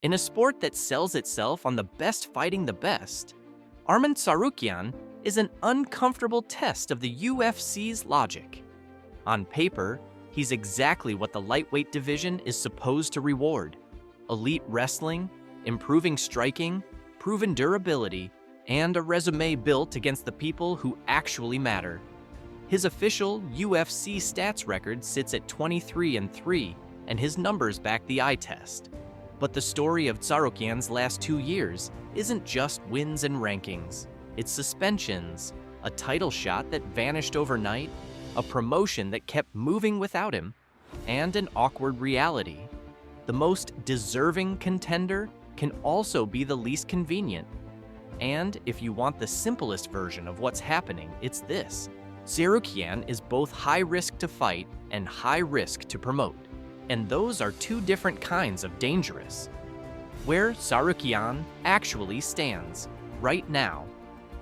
In a sport that sells itself on the best fighting the best, Arman Tsarukyan is an uncomfortable test of the UFC's logic. On paper, he's exactly what the lightweight division is supposed to reward: elite wrestling, improving striking, proven durability, and a resume built against the people who actually matter. His official UFC stats record sits at 23-3, and his numbers back the eye test. But the story of Tsarukyan's last 2 years isn't just wins and rankings. It's suspensions, a title shot that vanished overnight, a promotion that kept moving without him, and an awkward reality. The most deserving contender can also be the least convenient. And if you want the simplest version of what's happening, it's this: Tsarukyan is both high risk to fight and high risk to promote. And those are two different kinds of dangerous. Where Tsarukyan actually stands right now.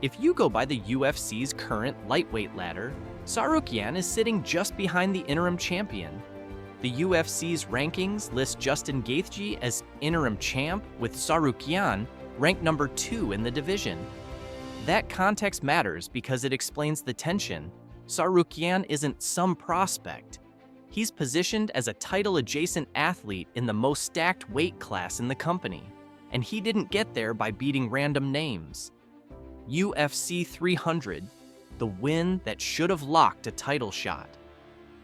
If you go by the UFC's current lightweight ladder, Tsarukyan is sitting just behind the interim champion. The UFC's rankings list Justin Gaethje as interim champ, with Tsarukyan ranked number 2 in the division. That context matters because it explains the tension. Tsarukyan isn't some prospect. He's positioned as a title-adjacent athlete in the most stacked weight class in the company, and he didn't get there by beating random names. UFC 300, the win that should have locked a title shot.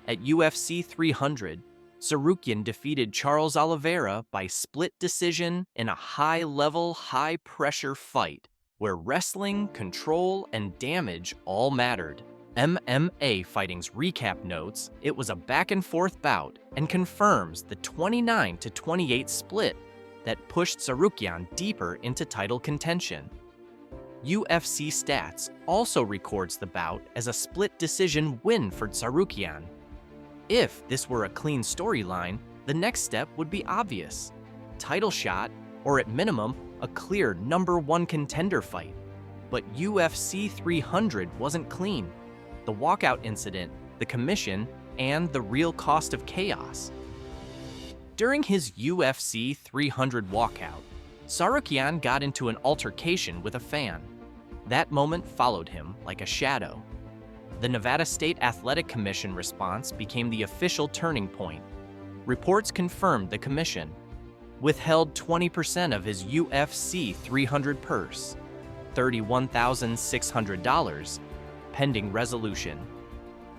At UFC 300, Tsarukyan defeated Charles Oliveira by split decision in a high-level, high-pressure fight where wrestling, control, and damage all mattered. MMA Fighting's recap notes it was a back-and-forth bout and confirms the 29-28 split that pushed Tsarukyan deeper into title contention. UFC Stats also records the bout as a split decision win for Tsarukyan. If this were a clean storyline, the next step would be obvious: title shot, or at minimum, a clear number 1 contender fight. But UFC 300 wasn't clean. The walkout incident, the commission, and the real cost of chaos. During his UFC 300 walkout, Tsarukyan got into an altercation with a fan. That moment followed him like a shadow. The Nevada State Athletic Commission response became the official turning point. Reports confirmed the commission withheld 20% of his UFC 300 purse, $31,600, pending resolution.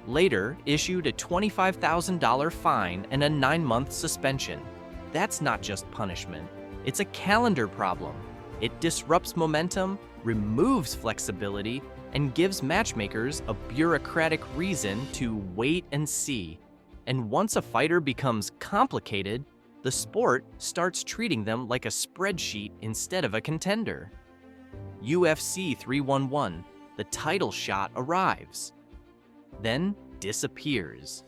Later, issued a $25,000 fine and a 9-month suspension. That's not just punishment, it's a calendar problem. It disrupts momentum, removes flexibility, and gives matchmakers a bureaucratic reason to wait and see. And once a fighter becomes complicated, the sport starts treating them like a spreadsheet instead of a contender. UFC 311, the title shot arrives, then disappears.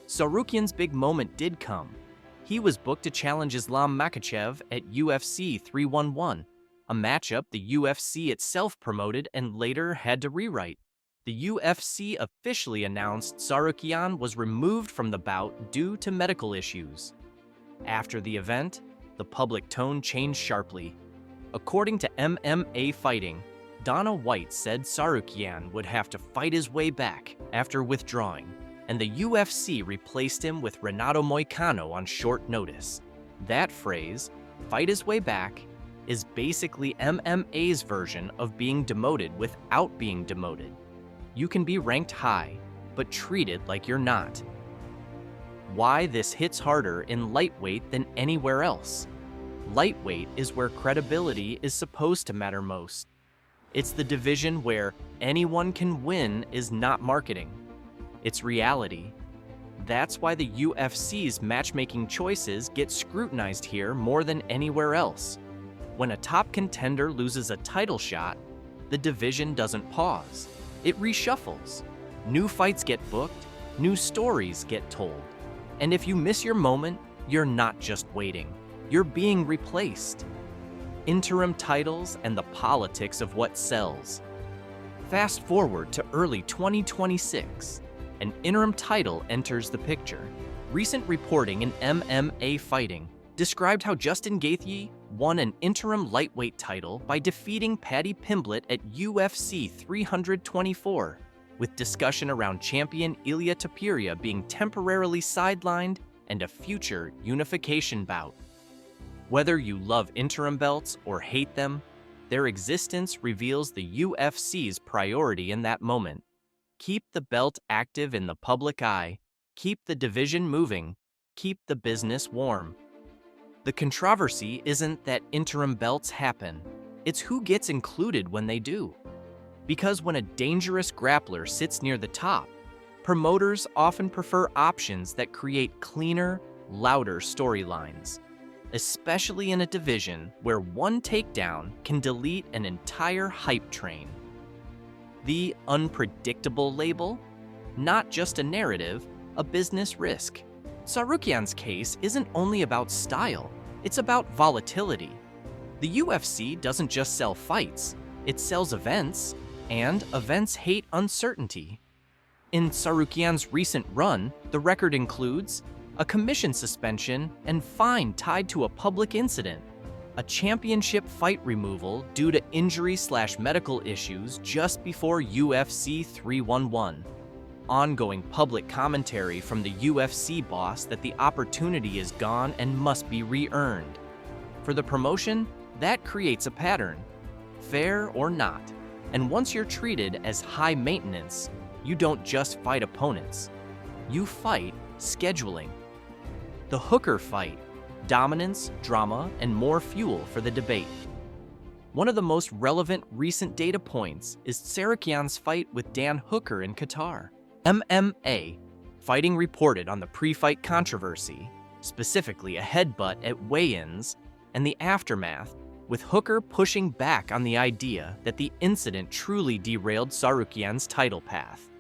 Tsarukyan's big moment did come. He was booked to challenge Islam Makhachev at UFC 311, a matchup the UFC itself promoted and later had to rewrite. The UFC officially announced Tsarukyan was removed from the bout due to medical issues. After the event, the public tone changed sharply. According to MMA Fighting, Dana White said Tsarukyan would have to fight his way back after withdrawing, and the UFC replaced him with Renato Moicano on short notice. That phrase, "fight his way back," is basically MMA's version of being demoted without being demoted. You can be ranked high, but treated like you're not. Why this hits harder in lightweight than anywhere else? Lightweight is where credibility is supposed to matter most. It's the division where anyone can win is not marketing. It's reality. That's why the UFC's matchmaking choices get scrutinized here more than anywhere else. When a top contender loses a title shot, the division doesn't pause. It reshuffles. New fights get booked, new stories get told. And if you miss your moment, you're not just waiting. You're being replaced. Interim titles and the politics of what sells. Fast forward to early 2026. An interim title enters the picture. Recent reporting in MMA Fighting described how Justin Gaethje won an interim lightweight title by defeating Paddy Pimblett at UFC 324, with discussion around champion Ilia Topuria being temporarily sidelined and a future unification bout. Whether you love interim belts or hate them, their existence reveals the UFC's priority in that moment. Keep the belt active in the public eye, keep the division moving, keep the business warm. The controversy isn't that interim belts happen, it's who gets included when they do. Because when a dangerous grappler sits near the top, promoters often prefer options that create cleaner, louder storylines, especially in a division where one takedown can delete an entire hype train. The unpredictable label? Not just a narrative, a business risk. Tsarukyan's case isn't only about style, it's about volatility. The UFC doesn't just sell fights, it sells events, and events hate uncertainty. In Tsarukyan's recent run, the record includes a commission suspension and fine tied to a public incident, a championship fight removal due to injury/medical issues just before UFC 311, ongoing public commentary from the UFC boss that the opportunity is gone and must be re-earned. For the promotion, that creates a pattern, fair or not, and once you're treated as high maintenance, you don't just fight opponents, you fight scheduling. The Hooker fight, dominance, drama, and more fuel for the debate. One of the most relevant recent data points is Tsarukyan's fight with Dan Hooker in Qatar. MMA, fighting reported on the pre-fight controversy, specifically a headbutt at weigh-ins, and the aftermath, with Hooker pushing back on the idea that the incident truly derailed Tsarukyan's title path.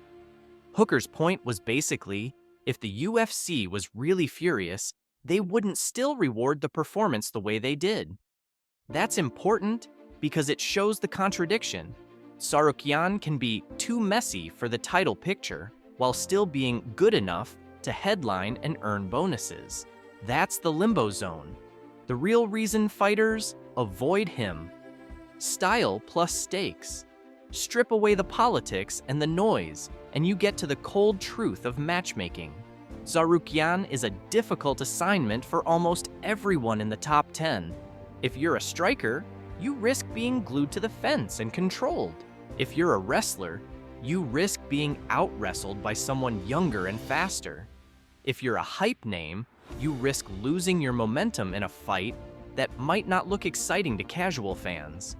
Hooker's point was basically, if the UFC was really furious, they wouldn't still reward the performance the way they did. That's important because it shows the contradiction. Tsarukyan can be too messy for the title picture while still being good enough to headline and earn bonuses. That's the limbo zone. The real reason fighters avoid him. Style plus stakes. Strip away the politics and the noise, and you get to the cold truth of matchmaking. Tsarukyan is a difficult assignment for almost everyone in the top 10. If you're a striker, you risk being glued to the fence and controlled. If you're a wrestler, you risk being out-wrestled by someone younger and faster. If you're a hype name, you risk losing your momentum in a fight that might not look exciting to casual fans.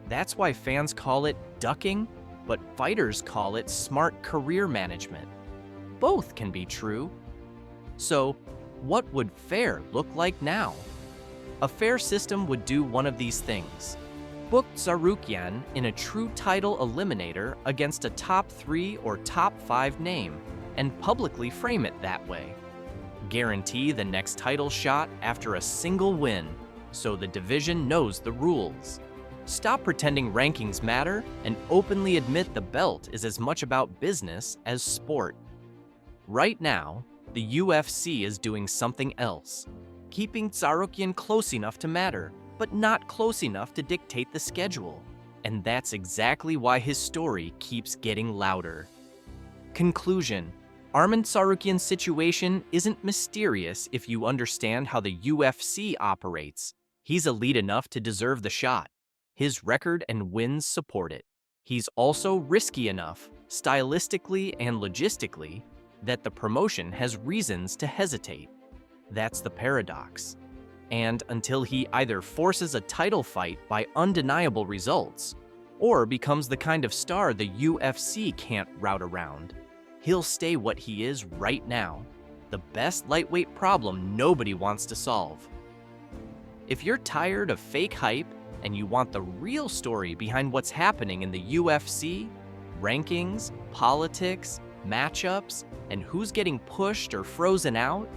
That's why fans call it ducking, but fighters call it smart career management. Both can be true. So, what would fair look like now? A fair system would do one of these things. Book Tsarukyan in a true title eliminator against a top 3 or top 5 name, and publicly frame it that way. Guarantee the next title shot after a single win, so the division knows the rules. Stop pretending rankings matter and openly admit the belt is as much about business as sport. Right now, the UFC is doing something else, keeping Tsarukyan close enough to matter, but not close enough to dictate the schedule. And that's exactly why his story keeps getting louder. Conclusion: Arman Tsarukyan's situation isn't mysterious if you understand how the UFC operates. He's elite enough to deserve the shot. His record and wins support it. He's also risky enough, stylistically and logistically, that the promotion has reasons to hesitate. That's the paradox. And until he either forces a title fight by undeniable results, or becomes the kind of star the UFC can't route around, he'll stay what he is right now, the best lightweight problem nobody wants to solve. If you're tired of fake hype and you want the real story behind what's happening in the UFC, rankings, politics, matchups, and who's getting pushed or frozen out,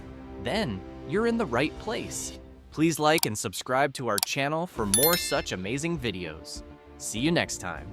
then you're in the right place. Please like and subscribe to our channel for more such amazing videos. See you next time.